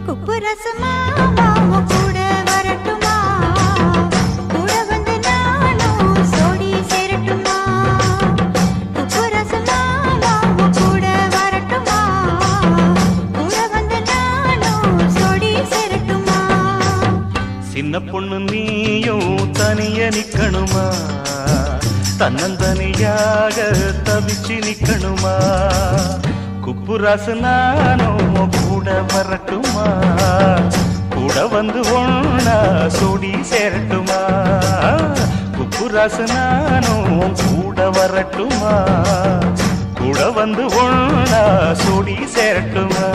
குப்பு ரசமா கூட வரட்டுமா கூட வந்து நானும் சோடி சேரட்டுமா குப்பு ரசமா கூட வரட்டுமா கூட வந்து நானும் சோடி சேரட்டுமா சின்ன பொண்ணு நீயும் தனிய நிக்கணுமா தன்னந்தனியாக தவிச்சு நிக்கணுமா குப்புராசு நானும் கூட வரட்டுமா கூட வந்து ஒண்ணா சோடி சேரட்டுமா குப்புராசு நானும் கூட வரட்டுமா கூட வந்து ஒண்ணா சோடி சேரட்டுமா